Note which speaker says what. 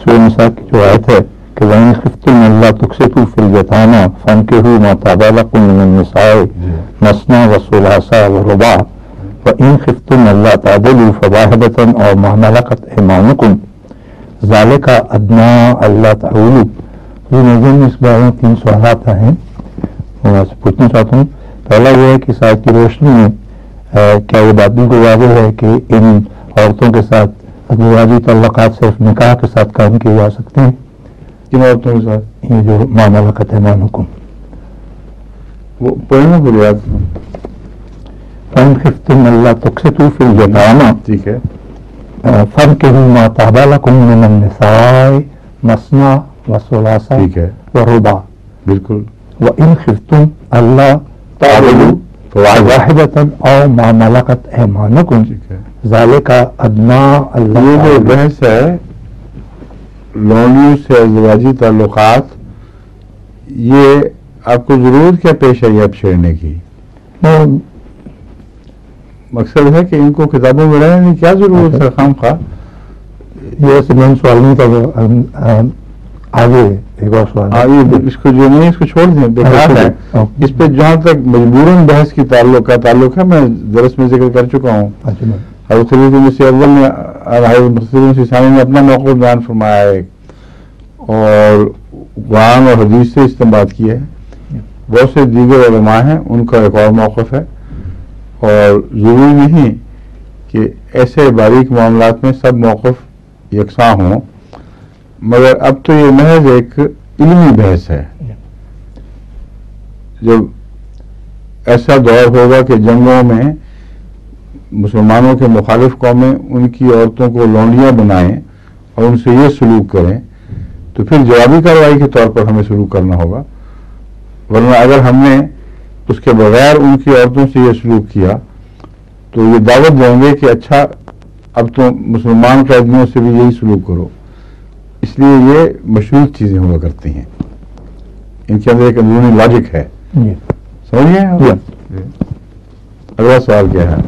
Speaker 1: سورہ نساء کی جو آیت ہے کہ وَإِنْ خِفْتُمْ أَلَّا تُقْسِطُوا فِي الْيَتَامَىٰ فَانكِحُوا مَا طَابَ لَكُم مِّنَ النِّسَاءِ مَثْنَىٰ وَثُلَاثَ وَرُبَاعَ وَإِنْ خِفْتُمْ أَلَّا تَعْدِلُوا فَوَاحِدَةً أَوْ مَا مَلَكَتْ أَيْمَانُكُمْ ذَلِكَ أَدْنَىٰ أَلَّا تَعُولُوا. یہ نظر میں اس بارے میں 3 سوالات ہیں، میں آپ سے پوچھنا چاہتا ہوں. پہلا یہ ہے کہ اس آیت کی روشنی میں کیا یہ بات بالکل واضح ہے کہ ان عورتوں کے ساتھ ازدواجی تعلقات صرف نکاح کے ساتھ قائم کیے جا سکتے ہیں؟
Speaker 2: کن عورتوں کے ساتھ؟
Speaker 1: یہ جو ما ملکت ایمانکم،
Speaker 2: وہ پڑھنا بولیے آپ.
Speaker 1: فَإِنْ خِفْتُمْ أَلَّا تُقْسِطُوا فِي الْيَتَامَىٰ
Speaker 2: ٹھیک ہے.
Speaker 1: فَانكِحُوا مَا طَابَ لَكُم مِّنَ النِّسَاءِ مَثْنَىٰ وَثُلَاثَ
Speaker 2: ٹھیک ہے،
Speaker 1: وَرُبَاعَ
Speaker 2: بالکل.
Speaker 1: وَإِنْ خِفْتُمْ أَلَّا تَعْدِلُوا فَوَاحِدَةً أَوْ مَا مَلَكَتْ أَيْمَانُكُمْ
Speaker 2: ٹھیک ہے.
Speaker 1: ذَلِكَ أَدْنَىٰ أَلَّا
Speaker 2: یہ جو
Speaker 1: تَعُولُوا.
Speaker 2: بحث ہے لونیوں سے ازدواجی تعلقات، یہ آپ کو ضرورت کیا پیش آئی اب چھیڑنے کی؟ مقصد ہے کہ ان کو کتابوں میں رہنے کی کیا ضرورت ہے خام خواہ؟
Speaker 1: یہ ایسے مین سوال نہیں تھا. آگے ایک اور سوال.
Speaker 2: اس کو جو نہیں، اس کو چھوڑ دیں، بیکار ہے. اس پہ جہاں تک مجبوراً بحث کی تعلق ہے، میں درس میں ذکر کر چکا ہوں. حضرت خلیفۃ مسیح اول نے، حضرت مسیح مسیح ثانی نے اپنا موقف بیان فرمایا ہے اور قرآن اور حدیث سے استنباط کیا ہے. بہت سے دیگر علماء ہیں، ان کا ایک اور موقف ہے. اور ضروری نہیں کہ ایسے باریک معاملات میں سب موقف یکساں ہوں، مگر اب تو یہ محض ایک علمی بحث ہے. جب ایسا دور ہوگا کہ جنگوں میں مسلمانوں کے مخالف قومیں ان کی عورتوں کو لونڈیاں بنائیں اور ان سے یہ سلوک کریں، تو پھر جوابی کارروائی کے طور پر ہمیں سلوک کرنا ہوگا. ورنہ اگر ہم نے اس کے بغیر ان کی عورتوں سے یہ سلوک کیا تو یہ دعوت دیں گے کہ اچھا اب تو مسلمان قیدیوں سے بھی یہی سلوک کرو. اس لیے یہ مشروط چیزیں ہوا کرتی ہیں، ان کے اندر ایک اندرونی لاجک ہے. سمجھیے. اگلا سوال کیا ہے؟